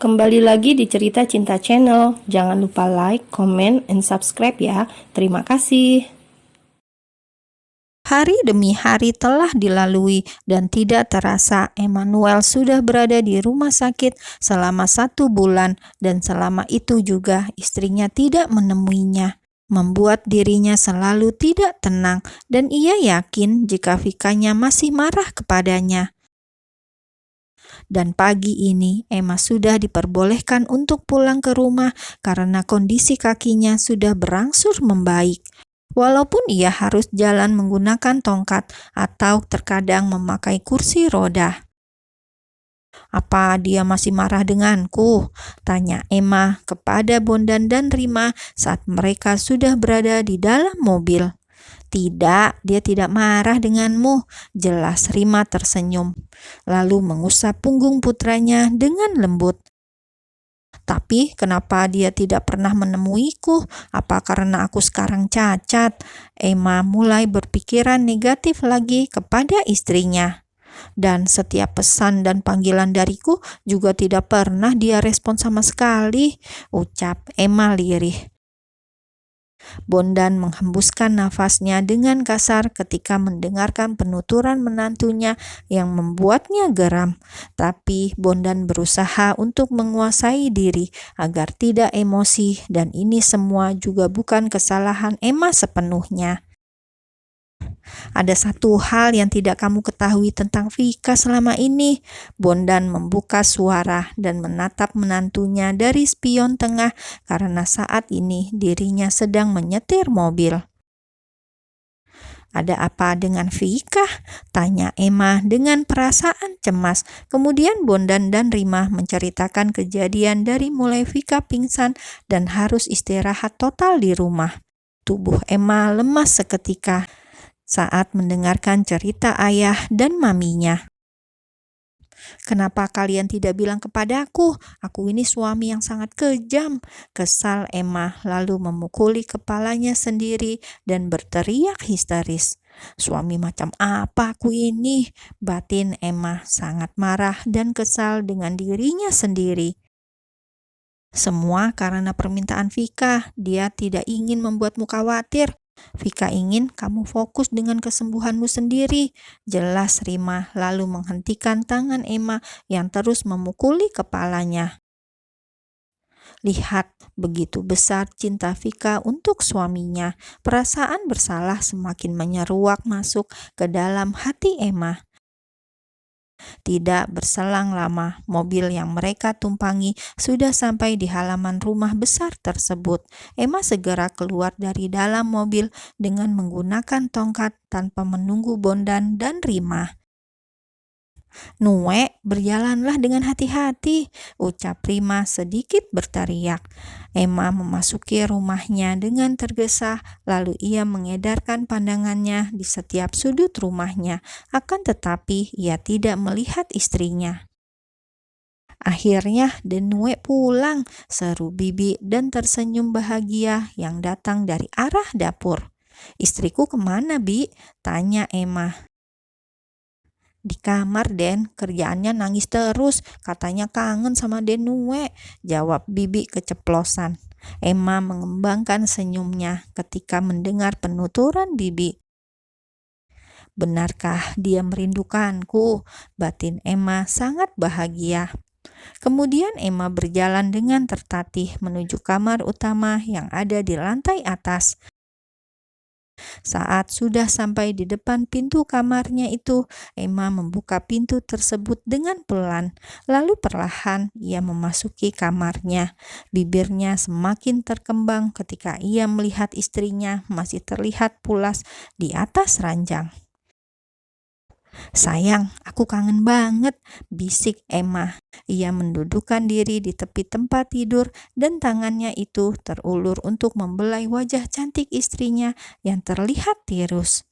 Kembali lagi di Cerita Cinta Channel. Jangan lupa like, comment, and subscribe ya. Terima kasih. Hari demi hari telah dilalui dan tidak terasa Emmanuel sudah berada di rumah sakit selama 1 bulan, dan selama itu juga istrinya tidak menemuinya, membuat dirinya selalu tidak tenang, dan ia yakin jika Vikanya masih marah kepadanya. Dan pagi ini Emma sudah diperbolehkan untuk pulang ke rumah karena kondisi kakinya sudah berangsur membaik. Walaupun ia harus jalan menggunakan tongkat atau terkadang memakai kursi roda. "Apa dia masih marah denganku?" tanya Emma kepada Bondan dan Rima saat mereka sudah berada di dalam mobil. "Tidak, dia tidak marah denganmu," jelas Rima tersenyum, lalu mengusap punggung putranya dengan lembut. "Tapi kenapa dia tidak pernah menemuiku? Apa karena aku sekarang cacat?" Emma mulai berpikiran negatif lagi kepada istrinya. "Dan setiap pesan dan panggilan dariku juga tidak pernah dia respon sama sekali," ucap Emma lirih. Bondan menghembuskan nafasnya dengan kasar ketika mendengarkan penuturan menantunya yang membuatnya geram. Tapi Bondan berusaha untuk menguasai diri agar tidak emosi, dan ini semua juga bukan kesalahan Emma sepenuhnya. "Ada satu hal yang tidak kamu ketahui tentang Vika selama ini." Bondan membuka suara dan menatap menantunya dari spion tengah karena saat ini dirinya sedang menyetir mobil. "Ada apa dengan Vika?" tanya Emma dengan perasaan cemas. Kemudian Bondan dan Rima menceritakan kejadian dari mulai Vika pingsan dan harus istirahat total di rumah. Tubuh Emma lemas seketika saat mendengarkan cerita ayah dan maminya. "Kenapa kalian tidak bilang kepadaku? Aku ini suami yang sangat kejam," kesal Emma, lalu memukuli kepalanya sendiri dan berteriak histeris. "Suami macam apa aku ini?" batin Emma, sangat marah dan kesal dengan dirinya sendiri. "Semua karena permintaan Vika. Dia tidak ingin membuatmu khawatir. Vika ingin kamu fokus dengan kesembuhanmu sendiri," jelas Rima, lalu menghentikan tangan Emma yang terus memukuli kepalanya. Lihat, begitu besar cinta Vika untuk suaminya. Perasaan bersalah semakin menyeruak masuk ke dalam hati Emma. Tidak berselang lama, mobil yang mereka tumpangi sudah sampai di halaman rumah besar tersebut. Emma segera keluar dari dalam mobil dengan menggunakan tongkat tanpa menunggu Bondan dan Rima. "Nue, berjalanlah dengan hati-hati," ucap Rima sedikit berteriak. Emma memasuki rumahnya dengan tergesa, lalu ia mengedarkan pandangannya di setiap sudut rumahnya, akan tetapi ia tidak melihat istrinya. "Akhirnya Denue pulang," seru Bibi dan tersenyum bahagia yang datang dari arah dapur. "Istriku kemana, Bi?" tanya Emma. "Di kamar, Den. Kerjaannya nangis terus. Katanya kangen sama Denue," jawab Bibi keceplosan. Emma mengembangkan senyumnya ketika mendengar penuturan Bibi. "Benarkah dia merindukanku?" batin Emma sangat bahagia. Kemudian Emma berjalan dengan tertatih menuju kamar utama yang ada di lantai atas. Saat sudah sampai di depan pintu kamarnya itu, Emma membuka pintu tersebut dengan pelan. Lalu perlahan ia memasuki kamarnya. Bibirnya semakin terkembang ketika ia melihat istrinya masih terlihat pulas di atas ranjang. "Sayang, aku kangen banget," bisik Emma. Ia mendudukkan diri di tepi tempat tidur dan tangannya itu terulur untuk membelai wajah cantik istrinya yang terlihat tirus.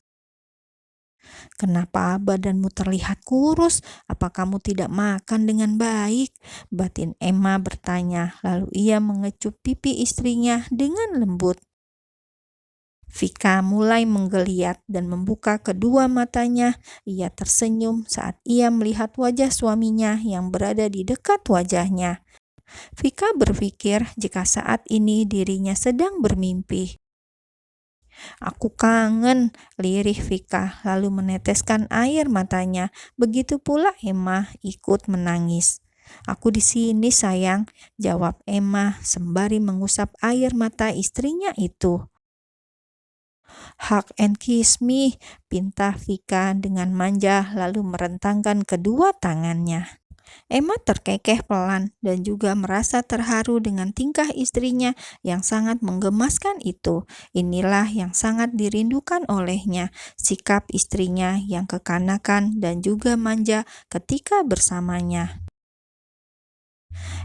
"Kenapa badanmu terlihat kurus? Apa kamu tidak makan dengan baik?" batin Emma bertanya, lalu ia mengecup pipi istrinya dengan lembut. Vika mulai menggeliat dan membuka kedua matanya. Ia tersenyum saat ia melihat wajah suaminya yang berada di dekat wajahnya. Vika berpikir jika saat ini dirinya sedang bermimpi. Aku kangen, lirih Vika lalu meneteskan air matanya. Begitu pula Emma ikut menangis. Aku di sini sayang, jawab Emma sembari mengusap air mata istrinya itu. Hug and kiss me, pinta Vika dengan manja lalu merentangkan kedua tangannya. Emma terkekeh pelan dan juga merasa terharu dengan tingkah istrinya yang sangat menggemaskan itu. Inilah yang sangat dirindukan olehnya, sikap istrinya yang kekanakan dan juga manja ketika bersamanya.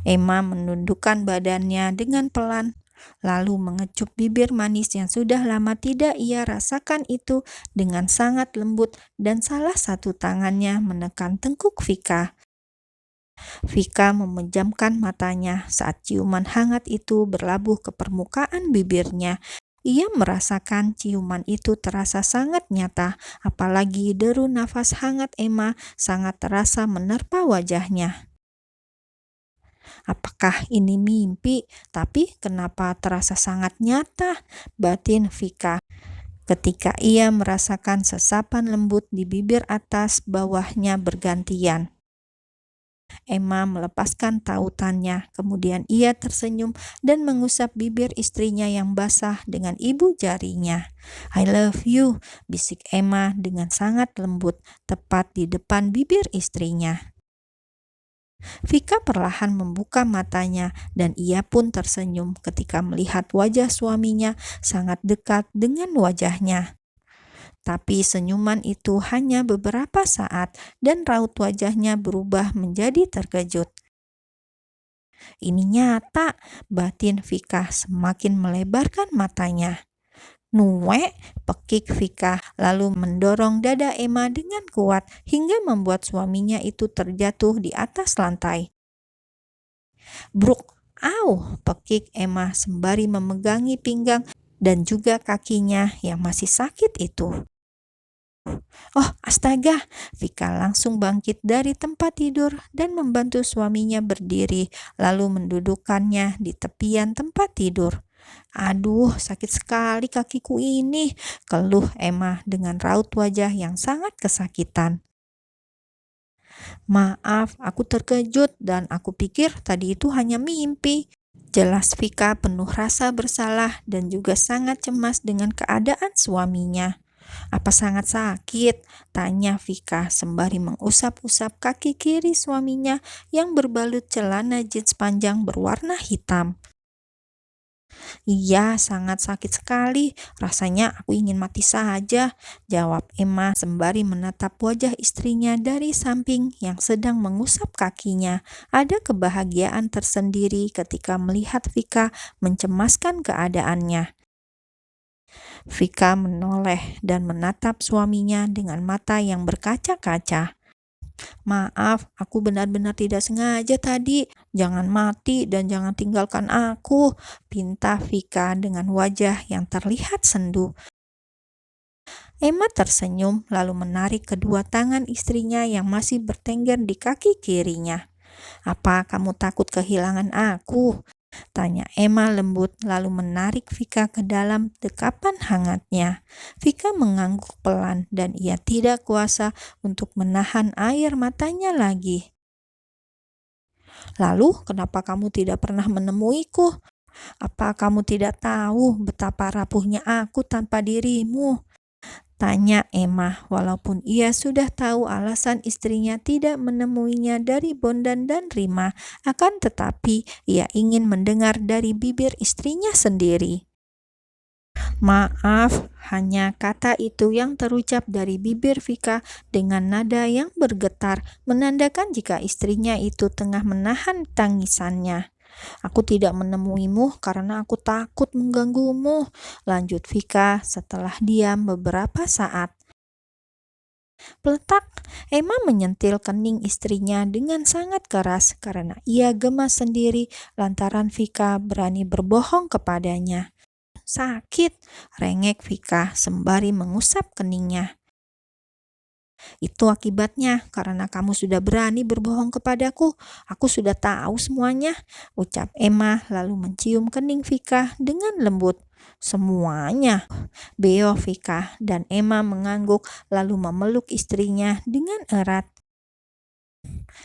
Emma menundukkan badannya dengan pelan, lalu mengecup bibir manis yang sudah lama tidak ia rasakan itu dengan sangat lembut dan salah satu tangannya menekan tengkuk Vika. Vika memejamkan matanya saat ciuman hangat itu berlabuh ke permukaan bibirnya. Ia merasakan ciuman itu terasa sangat nyata, apalagi deru nafas hangat Emma sangat terasa menerpa wajahnya. Apakah ini mimpi? Tapi kenapa terasa sangat nyata? Batin Vika ketika ia merasakan sesapan lembut di bibir atas bawahnya bergantian. Emma melepaskan tautannya, kemudian ia tersenyum dan mengusap bibir istrinya yang basah dengan ibu jarinya. "I love you," bisik Emma dengan sangat lembut, tepat di depan bibir istrinya. Vika perlahan membuka matanya dan ia pun tersenyum ketika melihat wajah suaminya sangat dekat dengan wajahnya. Tapi senyuman itu hanya beberapa saat dan raut wajahnya berubah menjadi terkejut. "Ini nyata," batin Vika semakin melebarkan matanya. "Nue," pekik Vika lalu mendorong dada Emma dengan kuat hingga membuat suaminya itu terjatuh di atas lantai. "Bruk, au," pekik Emma sembari memegangi pinggang dan juga kakinya yang masih sakit itu. "Oh, astaga!" Vika langsung bangkit dari tempat tidur dan membantu suaminya berdiri, lalu mendudukkannya di tepian tempat tidur. "Aduh, sakit sekali kakiku ini," keluh Emma dengan raut wajah yang sangat kesakitan. "Maaf, aku terkejut dan aku pikir tadi itu hanya mimpi," jelas Vika penuh rasa bersalah dan juga sangat cemas dengan keadaan suaminya. "Apa sangat sakit?" tanya Vika sembari mengusap-usap kaki kiri suaminya yang berbalut celana jeans panjang berwarna hitam. "Iya, sangat sakit sekali. Rasanya aku ingin mati saja," jawab Emma sembari menatap wajah istrinya dari samping yang sedang mengusap kakinya. Ada kebahagiaan tersendiri ketika melihat Vika mencemaskan keadaannya. Vika menoleh dan menatap suaminya dengan mata yang berkaca-kaca. "Maaf, aku benar-benar tidak sengaja tadi. Jangan mati dan jangan tinggalkan aku," pinta Vika dengan wajah yang terlihat sendu. Emma tersenyum lalu menarik kedua tangan istrinya yang masih bertengger di kaki kirinya. "Apa kamu takut kehilangan aku?" tanya Emma lembut lalu menarik Vika ke dalam dekapan hangatnya. Vika mengangguk pelan dan ia tidak kuasa untuk menahan air matanya lagi. "Lalu kenapa kamu tidak pernah menemuiku? Apa kamu tidak tahu betapa rapuhnya aku tanpa dirimu?" tanya Emma walaupun ia sudah tahu alasan istrinya tidak menemuinya dari Bondan dan Rima, akan tetapi ia ingin mendengar dari bibir istrinya sendiri. "Maaf," hanya kata itu yang terucap dari bibir Vika dengan nada yang bergetar, menandakan jika istrinya itu tengah menahan tangisannya. "Aku tidak menemuimu karena aku takut mengganggumu," lanjut Vika setelah diam beberapa saat. Peletak, Emma menyentil kening istrinya dengan sangat keras karena ia gemas sendiri lantaran Vika berani berbohong kepadanya. "Sakit," rengek Vika sembari mengusap keningnya. Itu akibatnya karena kamu sudah berani berbohong kepadaku. Aku sudah tahu semuanya, ucap Emma lalu mencium kening Vika dengan lembut. Semuanya, beo Vika, dan Emma mengangguk lalu memeluk istrinya dengan erat.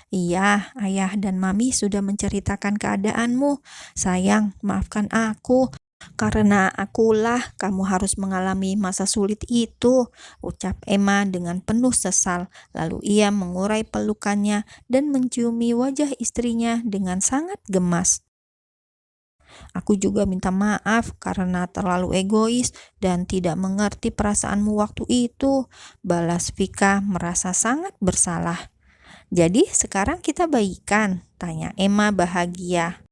Iya, ayah dan mami sudah menceritakan keadaanmu. Sayang, maafkan aku. Karena akulah kamu harus mengalami masa sulit itu, ucap Emma dengan penuh sesal. Lalu ia mengurai pelukannya dan menciumi wajah istrinya dengan sangat gemas. Aku juga minta maaf karena terlalu egois dan tidak mengerti perasaanmu waktu itu, balas Vika merasa sangat bersalah. Jadi sekarang kita baikan? Tanya Emma bahagia.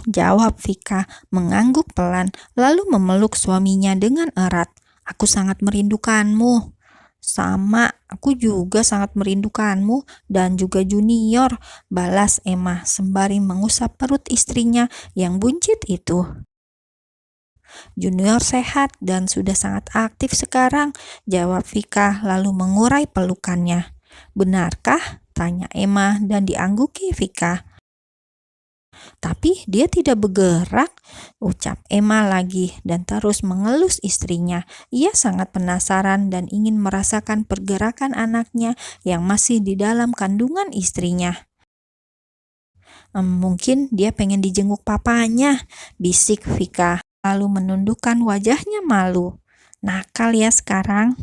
Jawab Vika mengangguk pelan lalu memeluk suaminya dengan erat. Aku sangat merindukanmu. Sama, aku juga sangat merindukanmu dan juga Junior, balas Emma sembari mengusap perut istrinya yang buncit itu. Junior sehat dan sudah sangat aktif sekarang, jawab Vika lalu mengurai pelukannya. Benarkah? Tanya Emma dan diangguki Vika. Tapi dia tidak bergerak, ucap Emma lagi dan terus mengelus istrinya. Ia sangat penasaran dan ingin merasakan pergerakan anaknya yang masih di dalam kandungan istrinya. Mungkin dia pengen dijenguk papanya, bisik Vika, lalu menundukkan wajahnya malu. Nakal ya sekarang.